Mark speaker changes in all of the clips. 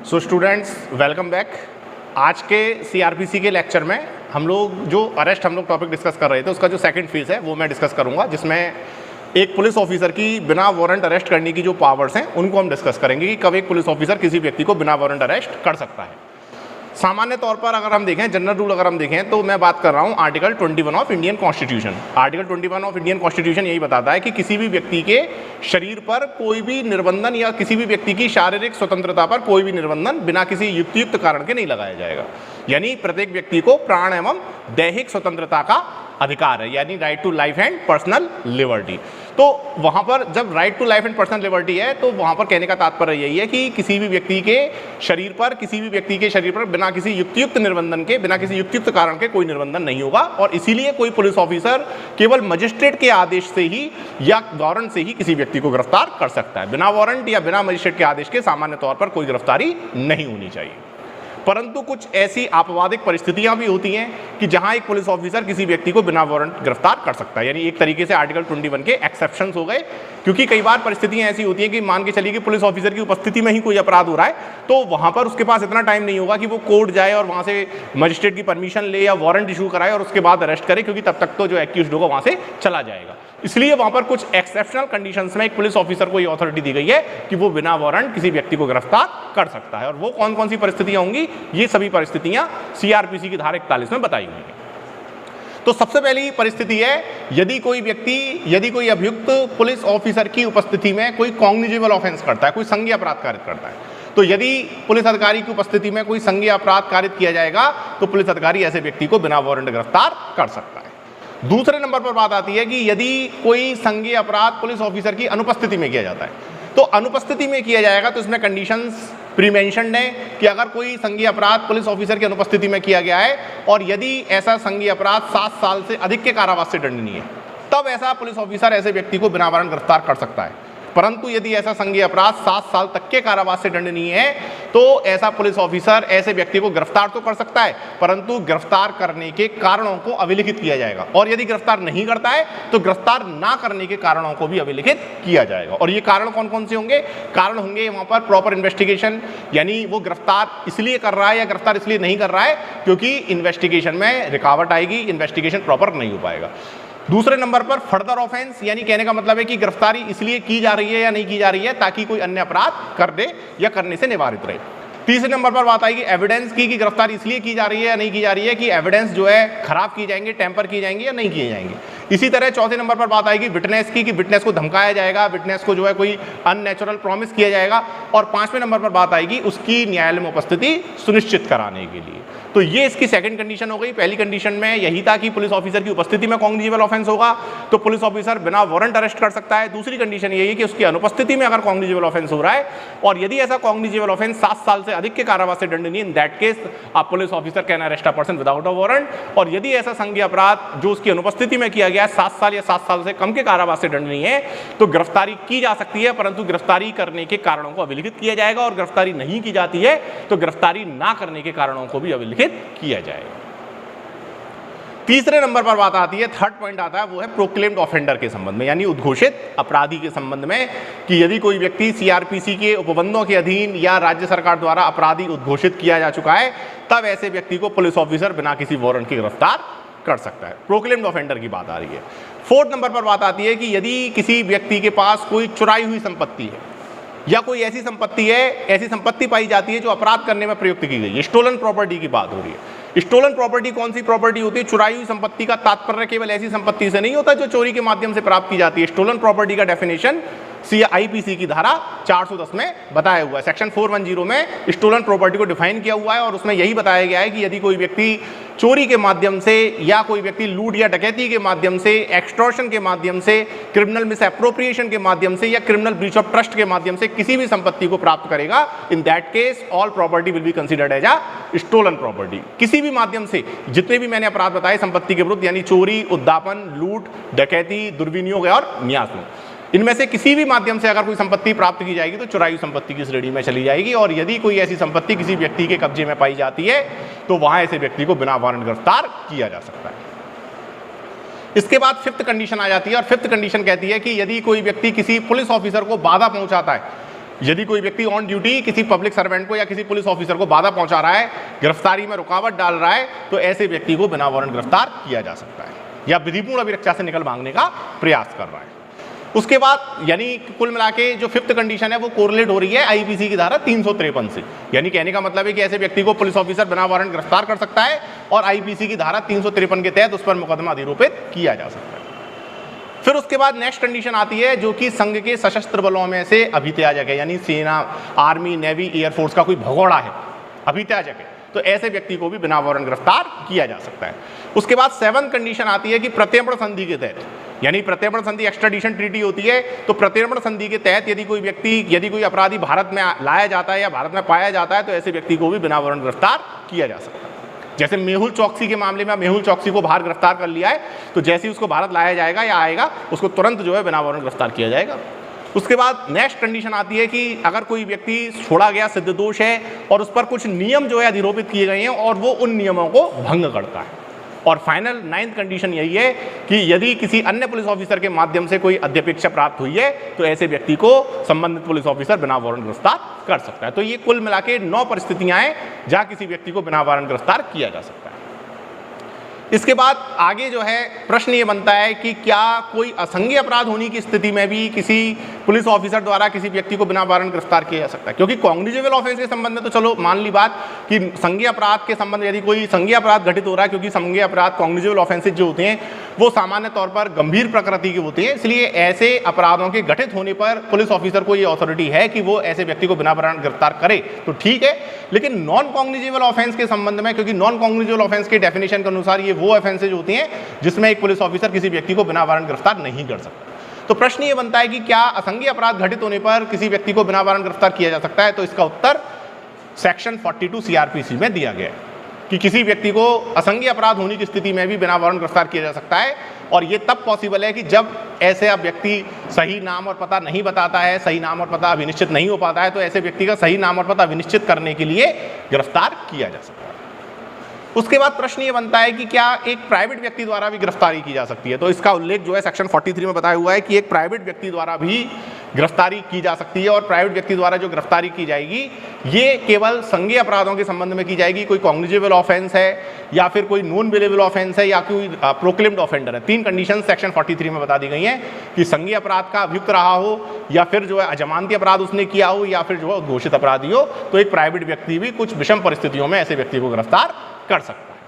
Speaker 1: So students, welcome back. आज के CrPC के लेक्चर में हम लोग जो अरेस्ट हम लोग टॉपिक डिस्कस कर रहे थे उसका जो सेकंड फेज है वो मैं डिस्कस करूंगा, जिसमें एक पुलिस ऑफिसर की बिना वारंट अरेस्ट करने की जो पावर्स हैं उनको हम डिस्कस करेंगे कि कब एक पुलिस ऑफिसर किसी व्यक्ति को बिना वारंट अरेस्ट कर सकता है। सामान्य तौर पर अगर हम देखें, जनरल रूल अगर हम देखें, तो मैं बात कर रहा हूं article 21 of Indian constitution. Article 21 of Indian constitution यही बताता है कि किसी भी व्यक्ति के शरीर पर कोई भी निर्बंधन या किसी भी व्यक्ति की शारीरिक स्वतंत्रता पर कोई भी निर्बंधन बिना किसी युक्तियुक्त कारण के नहीं लगाया जाएगा। यानी प्रत्येक व्यक्ति को प्राण एवं दैहिक स्वतंत्रता का अधिकार है, यानी right to life and personal liberty. तो वहां पर जब right to life and personal liberty है तो वहां पर कहने का तात्पर्य यही है कि किसी भी व्यक्ति के शरीर पर बिना किसी युक्तियुक्त निर्बंधन के, बिना किसी युक्तियुक्त कारण के कोई निर्बंधन नहीं होगा। और इसीलिए कोई पुलिस ऑफिसर केवल मजिस्ट्रेट के आदेश से ही या वारंट से ही किसी व्यक्ति को गिरफ्तार कर सकता है। बिना वारंट या बिना मजिस्ट्रेट के आदेश के सामान्य तौर पर कोई गिरफ्तारी नहीं होनी चाहिए। परंतु कुछ ऐसी आपवादिक परिस्थितियां भी होती हैं कि जहां एक पुलिस ऑफिसर किसी व्यक्ति को बिना वारंट गिरफ्तार कर सकता है। यानी एक तरीके से आर्टिकल 21 के एक्सेप्शंस हो गए, क्योंकि कई बार परिस्थितियां ऐसी होती हैं कि मान के चलिए कि पुलिस ऑफिसर की उपस्थिति में ही कोई अपराध हो रहा है, तो वहां पर उसके पास इतना टाइम नहीं होगा कि वो कोर्ट जाए और वहां से मजिस्ट्रेट की परमिशन ले या वारंट इशू कराए और उसके बाद अरेस्ट करे, क्योंकि तब तक तो जो एक्यूज्ड होगा वहां से चला जाएगा। इसलिए वहां पर कुछ एक्सेप्शनल कंडीशंस में एक पुलिस ऑफिसर को ये अथॉरिटी दी गई है कि वो बिना वारंट किसी व्यक्ति को गिरफ्तार कर सकता है। और वो कौन कौन सी परिस्थितियां होंगी, ये सभी परिस्थितियां सीआरपीसी की धारा 41 में बताई हुई हैं। तो सबसे पहली परिस्थिति है, यदि कोई अभियुक्त पुलिस ऑफिसर की उपस्थिति में कोई कॉग्निजेबल ऑफेंस करता है, कोई संज्ञेय अपराध कारित करता है। तो यदि पुलिस अधिकारी की उपस्थिति में कोई संज्ञेय अपराध कारित किया जाएगा तो पुलिस अधिकारी ऐसे व्यक्ति को बिना वारंट गिरफ्तार कर सकता है। दूसरे नंबर पर बात आती है कि यदि कोई संज्ञेय अपराध पुलिस ऑफिसर की अनुपस्थिति में किया जाता है, तो अनुपस्थिति में किया जाएगा तो इसमें कंडीशंस प्री मेंशन्ड है कि अगर कोई संज्ञेय अपराध पुलिस ऑफिसर की अनुपस्थिति में किया गया है और यदि ऐसा संज्ञेय अपराध 7 साल से अधिक के कारावास से दंडनीय है, तब ऐसा पुलिस ऑफिसर ऐसे व्यक्ति को बिना वारंट गिरफ्तार कर सकता है। परंतु यदि ऐसा संज्ञेय अपराध 7 साल तक के कारावास से दंडनीय है तो ऐसा पुलिस ऑफिसर ऐसे व्यक्ति को गिरफ्तार तो कर सकता है, परंतु गिरफ्तार करने के कारणों को अभिलिखित किया जाएगा। और यदि गिरफ्तार नहीं करता है तो गिरफ्तार ना करने के कारणों को भी अभिलिखित किया जाएगा। और ये कारण कौन कौन से होंगे? कारण होंगे वहां पर प्रॉपर इन्वेस्टिगेशन, यानी वो गिरफ्तार इसलिए कर रहा है या गिरफ्तार इसलिए नहीं कर रहा है क्योंकि इन्वेस्टिगेशन में रुकावट आएगी, इन्वेस्टिगेशन प्रॉपर नहीं हो पाएगा। दूसरे नंबर पर फर्दर ऑफेंस, यानी कहने का मतलब है कि गिरफ्तारी इसलिए की जा रही है या नहीं की जा रही है ताकि कोई अन्य अपराध कर दे या करने से निवारित रहे। तीसरे नंबर पर बात आएगी एविडेंस की, कि गिरफ्तारी इसलिए की जा रही है या नहीं की जा रही है कि एविडेंस जो है खराब की जाएंगे, टेम्पर की जाएंगे या नहीं किए जाएंगे। इसी तरह चौथे नंबर पर बात आएगी विटनेस की, कि विटनेस को धमकाया जाएगा, विटनेस को जो है कोई अननेचुरल प्रॉमिस किया जाएगा। और पांचवें नंबर पर बात आएगी उसकी न्यायालय में उपस्थिति सुनिश्चित कराने के लिए। तो ये इसकी सेकंड कंडीशन हो गई। पहली कंडीशन में यही था कि पुलिस ऑफिसर की उपस्थिति में कॉग्निजेबल ऑफेंस होगा तो पुलिस ऑफिसर बिना वारंट अरेस्ट कर सकता है। दूसरी कंडीशन यही है कि उसकी अनुपस्थिति में अगर कॉग्निजेबल ऑफेंस हो रहा है और यदि ऐसा कॉग्निजेबल ऑफेंस 7 साल से अधिक के कारावास से दंडनीय, इन that case a police officer can arrest a person without a warrant. और यदि ऐसा संज्ञेय अपराध जो उसकी अनुपस्थिति में किया गया है 7 साल या 7 साल से कम के कारावास से दंडनीय है तो गिरफ्तारी की जा सकती है, परंतु गिरफ्तारी करने के कारणों को अभिलिखित किया जाएगा। और गिरफ्तारी नहीं की जाती है तो गिरफ्तारी ना करने के कारणों को भी अभिलिखित किया जाएगा। तीसरे नंबर पर बात आती है, थर्ड पॉइंट आता है, वो है प्रोक्लेम्ड ऑफेंडर के संबंध में, यानी उद्घोषित अपराधी के संबंध में, कि यदि कोई व्यक्ति सीआरपीसी के उपबंधों के अधीन या राज्य सरकार द्वारा अपराधी उद्घोषित किया जा चुका है तब ऐसे व्यक्ति को पुलिस ऑफिसर बिना किसी वारंट के गिरफ्तार कर सकता है। प्रोक्लेम्ड ऑफेंडर की बात आ रही है। फोर्थ नंबर पर बात आती है कि यदि किसी व्यक्ति के पास कोई चुराई हुई संपत्ति है या कोई ऐसी संपत्ति पाई जाती है जो अपराध करने में प्रयुक्त की गई है, स्टोलन प्रॉपर्टी की बात हो रही है। स्टोलन प्रॉपर्टी कौन सी प्रॉपर्टी होती है? चुराई हुई संपत्ति का तात्पर्य केवल ऐसी संपत्ति से नहीं होता जो चोरी के माध्यम से प्राप्त की जाती है। स्टोलन प्रॉपर्टी का डेफिनेशन आईपीसी की धारा 410 में बताया हुआ है। सेक्शन 410 में स्टोलन प्रॉपर्टी को डिफाइन किया हुआ है और उसमें यही बताया गया है कि यदि कोई व्यक्ति चोरी के माध्यम से या कोई व्यक्ति लूट या डकैती के माध्यम से, एक्सटॉर्शन के माध्यम से, क्रिमिनल मिसएप्रोप्रिएशन के माध्यम से या क्रिमिनल ब्रीच ऑफ ट्रस्ट के माध्यम से किसी भी संपत्ति को प्राप्त करेगा, in that case all property will be considered as a stolen property. किसी भी माध्यम से जितने भी मैंने अपराध बताए संपत्ति के विरुद्ध, यानी चोरी, उद्दापन, लूट, डकैती, दुर्विनियोग और न्यास, इनमें से किसी भी माध्यम से अगर कोई संपत्ति प्राप्त की जाएगी तो चुराई संपत्ति की श्रेणी में चली जाएगी। और यदि कोई ऐसी संपत्ति किसी व्यक्ति के कब्जे में पाई जाती है तो वहां ऐसे व्यक्ति को बिना वारंट गिरफ्तार किया जा सकता है। इसके बाद फिफ्थ कंडीशन आ जाती है और फिफ्थ कंडीशन कहती है कि यदि कोई व्यक्ति किसी पुलिस ऑफिसर को बाधा पहुंचाता है यदि कोई व्यक्ति ऑन ड्यूटी किसी पब्लिक सर्वेंट को या किसी पुलिस ऑफिसर को बाधा पहुंचा रहा है, गिरफ्तारी में रुकावट डाल रहा है, तो ऐसे व्यक्ति को बिना वारंट गिरफ्तार किया जा सकता है या विधिपूर्ण अभिरक्षा से निकल भागने का प्रयास कर रहा है। उसके बाद यानी कुल मिला के जो फिफ्थ कंडीशन है वो कोरिलेट हो रही है आईपीसी की धारा 353 से। यानी कहने का मतलब है कि ऐसे व्यक्ति को पुलिस ऑफिसर बिना वारंट गिरफ्तार कर सकता है और आईपीसी की धारा 353 के तहत उस पर मुकदमा अधिरोपित किया जा सकता है। फिर उसके बाद नेक्स्ट कंडीशन आती है जो कि संघ के सशस्त्र बलों में से अभित्याजक है, यानी सेना, आर्मी, नेवी, एयरफोर्स का कोई भगोड़ा है, अभित्याजक है, तो ऐसे व्यक्ति को भी बिना वारंट गिरफ्तार किया जा सकता है। उसके बाद 7th कंडीशन आती है कि प्रत्यर्पण संधि के तहत, यानी प्रत्यर्पण संधि एक्स्ट्राडिशन ट्रीटी होती है, तो प्रत्यर्पण संधि के तहत यदि कोई अपराधी भारत में लाया जाता है या भारत में पाया जाता है तो ऐसे व्यक्ति को भी बिना वारंट गिरफ्तार किया जा सकता है। जैसे मेहुल चौकसी के मामले में मेहुल चौकसी को बाहर गिरफ्तार कर लिया है, तो जैसे ही उसको भारत लाया जाएगा या आएगा उसको तुरंत जो है बिना वारंट गिरफ्तार किया जाएगा। उसके बाद नेक्स्ट कंडीशन आती है कि अगर कोई व्यक्ति छोड़ा गया सिद्ध दोष है और उस पर कुछ नियम जो है अधिरोपित किए गए हैं और वो उन नियमों को भंग करता है। और फाइनल 9th कंडीशन यही है कि यदि किसी अन्य पुलिस ऑफिसर के माध्यम से कोई अध्यपेक्षा प्राप्त हुई है तो ऐसे व्यक्ति को संबंधित पुलिस ऑफिसर बिना वारंट गिरफ्तार कर सकता है। तो ये कुल मिला के 9 परिस्थितियां हैं जहां किसी व्यक्ति को बिना वारंट गिरफ्तार किया जा सकता है। इसके बाद आगे जो है प्रश्न ये बनता है कि क्या कोई असंज्ञेय अपराध होने की स्थिति में भी किसी पुलिस ऑफिसर द्वारा किसी व्यक्ति को बिना वारंट गिरफ्तार किया जा सकता है? क्योंकि कॉग्निजेबल ऑफेंस के संबंध में तो चलो मान ली बात कि संज्ञेय अपराध के संबंध में यदि कोई संज्ञेय अपराध घटित हो रहा है, क्योंकि संज्ञेय अपराध कॉग्निजेबल ऑफेंसेज जो होते हैं वो सामान्य तौर पर गंभीर प्रकृति के होते हैं, इसलिए ऐसे अपराधों के घटित होने पर पुलिस ऑफिसर को ये अथॉरिटी है कि वो ऐसे व्यक्ति को बिना वारंट गिरफ्तार करे, तो ठीक है। लेकिन नॉन कॉग्निजेबल ऑफेंस के संबंध में, क्योंकि नॉन कॉग्निजेबल ऑफेंस के डेफिनेशन के अनुसार ये वो ऑफेंसेज होती हैं जिसमें एक पुलिस ऑफिसर किसी व्यक्ति को बिना वारंट गिरफ्तार नहीं कर सकता। तो प्रश्न ये बनता है कि क्या असंज्ञेय अपराध घटित होने पर किसी व्यक्ति को बिना वारंट गिरफ्तार किया जा सकता है? तो इसका उत्तर सेक्शन 42 सीआरपीसी में दिया गया है कि किसी व्यक्ति को असंज्ञेय अपराध होने की स्थिति में भी बिना वारंट गिरफ्तार किया जा सकता है, और ये तब पॉसिबल है कि जब ऐसे व्यक्ति सही नाम और पता नहीं बताता है, सही नाम और पता अभिनिश्चित नहीं हो पाता है, तो ऐसे व्यक्ति का सही नाम और पता अभिनिश्चित करने के लिए गिरफ्तार किया जा सकता है। उसके बाद प्रश्न ये बनता है कि क्या एक प्राइवेट व्यक्ति द्वारा भी गिरफ्तारी की जा सकती है? तो इसका उल्लेख जो है सेक्शन 43 में बताया हुआ है कि एक प्राइवेट व्यक्ति द्वारा भी गिरफ्तारी की जा सकती है, और प्राइवेट व्यक्ति द्वारा जो गिरफ्तारी की जाएगी ये केवल संज्ञेय अपराधों के संबंध में की जाएगी। कोई कॉग्निजेबल ऑफेंस है या फिर कोई नॉन बेलेबल ऑफेंस है या कोई प्रोक्लेम्ड ऑफेंडर है। 3 कंडीशन सेक्शन 43 में बता दी गई हैं कि संज्ञेय अपराध का अभियुक्त रहा हो या फिर जो है अजमानती अपराध उसने किया हो या फिर जो है घोषित अपराधी हो, तो एक प्राइवेट व्यक्ति भी कुछ विषम परिस्थितियों में ऐसे व्यक्ति को गिरफ्तार कर सकता है।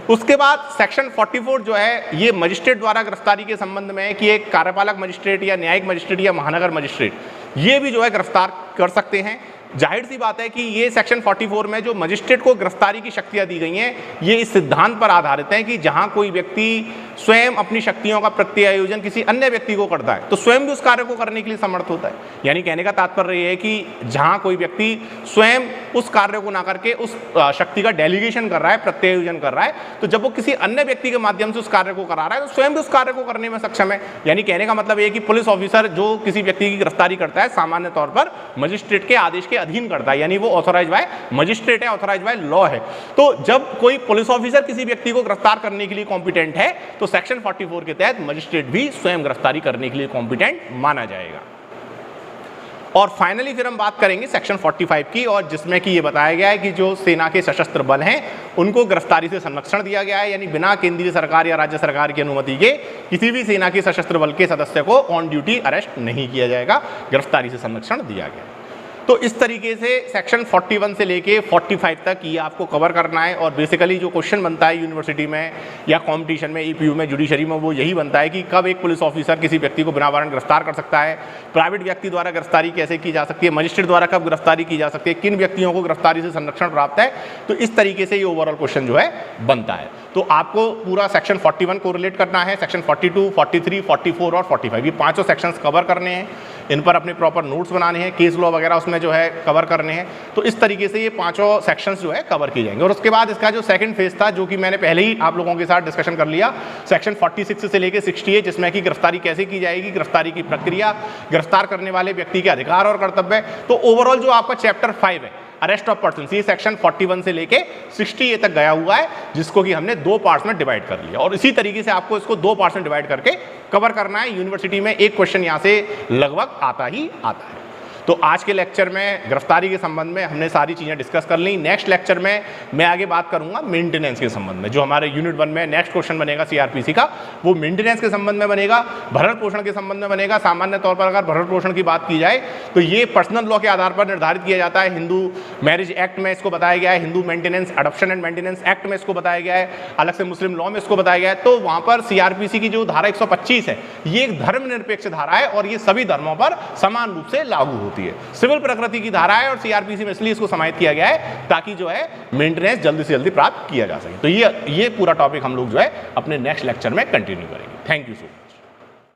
Speaker 1: उसके बाद सेक्शन 44 जो है ये मजिस्ट्रेट द्वारा गिरफ्तारी के संबंध में है कि एक कार्यपालक मजिस्ट्रेट या न्यायिक मजिस्ट्रेट या महानगर मजिस्ट्रेट ये भी जो है गिरफ्तार कर सकते हैं। जाहिर सी बात है कि ये सेक्शन 44 में जो मजिस्ट्रेट को गिरफ्तारी की शक्तियां दी गई हैं ये इस सिद्धांत पर आधारित है कि जहां कोई व्यक्ति स्वयं अपनी शक्तियों का प्रत्यायोजन किसी अन्य व्यक्ति को करता है तो स्वयं भी उस कार्य को करने के लिए समर्थ होता है। यानी कहने का तात्पर्य ये है कि जहां कोई व्यक्ति स्वयं उस कार्य को ना करके उस शक्ति का डेलीगेशन कर रहा है, प्रत्यायोजन कर रहा है, तो जब वो किसी अन्य व्यक्ति के माध्यम से उस कार्य को करा रहा है तो स्वयं भी उस कार्य को करने में सक्षम है। यानी कहने का मतलब ये है कि पुलिस ऑफिसर जो किसी व्यक्ति की गिरफ्तारी करता है सामान्य तौर पर मजिस्ट्रेट के आदेश के अधीन करता है, यानी वो ऑथोराइज बाय मजिस्ट्रेट है, ऑथोराइज बाय लॉ है। तो जब कोई पुलिस ऑफिसर किसी व्यक्ति को गिरफ्तार करने के लिए कॉम्पिटेंट है तो सेक्शन 44 के तहत मजिस्ट्रेट भी स्वयं गिरफ्तारी करने के लिए कॉम्पिटेंट माना जाएगा। और फाइनली फिर हम बात करेंगे सेक्शन 45 की, और जिसमें कि ये बताया गया है कि जो सेना के सशस्त्र बल हैं उनको गिरफ्तारी से संरक्षण दिया गया है, यानी बिना केंद्रीय सरकार या राज्य सरकार की अनुमति के किसी भी सेना के सशस्त्र बल के सदस्य को ऑन ड्यूटी अरेस्ट नहीं किया जाएगा, गिरफ्तारी से संरक्षण दिया गया है। तो इस तरीके से सेक्शन 41 से लेके 45 तक ये आपको कवर करना है। और बेसिकली जो क्वेश्चन बनता है यूनिवर्सिटी में या कॉम्पिटिशन में, ईपीयू में, जुडिशरी में, वो यही बनता है कि कब एक पुलिस ऑफिसर किसी व्यक्ति को बिना वारंट गिरफ्तार कर सकता है, प्राइवेट व्यक्ति द्वारा गिरफ्तारी कैसे की जा सकती है, मजिस्ट्रेट द्वारा कब गिरफ्तारी की जा सकती है, किन व्यक्तियों को गिरफ्तारी से संरक्षण प्राप्त है। तो इस तरीके से ये ओवरऑल क्वेश्चन जो है बनता है। तो आपको पूरा सेक्शन 41 को रिलेट करना है, सेक्शन 42, 43, 44 और 45 ये पांचों सेक्शंस कवर करने हैं, इन पर अपने प्रॉपर नोट्स बनाने हैं, केस लॉ वगैरह उसमें जो है कवर करने हैं। तो इस तरीके से ये पांचों सेक्शंस जो है कवर किए जाएंगे। और उसके बाद इसका जो सेकंड फेज था जो कि मैंने पहले ही आप लोगों के साथ डिस्कशन कर लिया, सेक्शन 46 से लेकर 68 जिसमें कि गिरफ्तारी कैसे की जाएगी, गिरफ्तारी की प्रक्रिया, गिरफ्तार करने वाले व्यक्ति के अधिकार और कर्तव्य। तो ओवरऑल जो आपका चैप्टर 5 है अरेस्ट ऑफ पर्सन, ये सेक्शन 41 से लेके 60A तक गया हुआ है, जिसको कि हमने 2 पार्ट्स में डिवाइड कर लिया। और इसी तरीके से आपको इसको 2 पार्ट्स में डिवाइड करके कवर करना है। यूनिवर्सिटी में एक क्वेश्चन यहाँ से लगभग आता ही आता है। तो आज के लेक्चर में गिरफ्तारी के संबंध में हमने सारी चीज़ें डिस्कस कर ली। नेक्स्ट लेक्चर में मैं आगे बात करूंगा मेंटेनेंस के संबंध में, जो हमारे यूनिट 1 में नेक्स्ट क्वेश्चन बनेगा सीआरपीसी का, वो मेंटेनेंस के संबंध में बनेगा, भरण पोषण के संबंध में बनेगा। सामान्य तौर पर अगर भरण पोषण की बात की जाए तो ये पर्सनल लॉ के आधार पर निर्धारित किया जाता है। हिंदू मैरिज एक्ट में इसको बताया गया है, Hindu maintenance adoption and maintenance act में इसको बताया गया है, अलग से मुस्लिम लॉ में इसको बताया गया है। तो वहां पर सीआरपीसी की जो धारा 125 है ये एक धर्मनिरपेक्ष धारा है और ये सभी धर्मों पर समान रूप से लागू होती है। सिविल प्रकृति की धारा है और सीआरपीसी में इसलिए इसको समाहित किया गया है ताकि जो है मेंटेनेंस जल्दी से जल्दी प्राप्त किया जा सके। तो ये पूरा टॉपिक हम लोग जो है अपने नेक्स्ट लेक्चर में कंटिन्यू करेंगे। Thank you so much.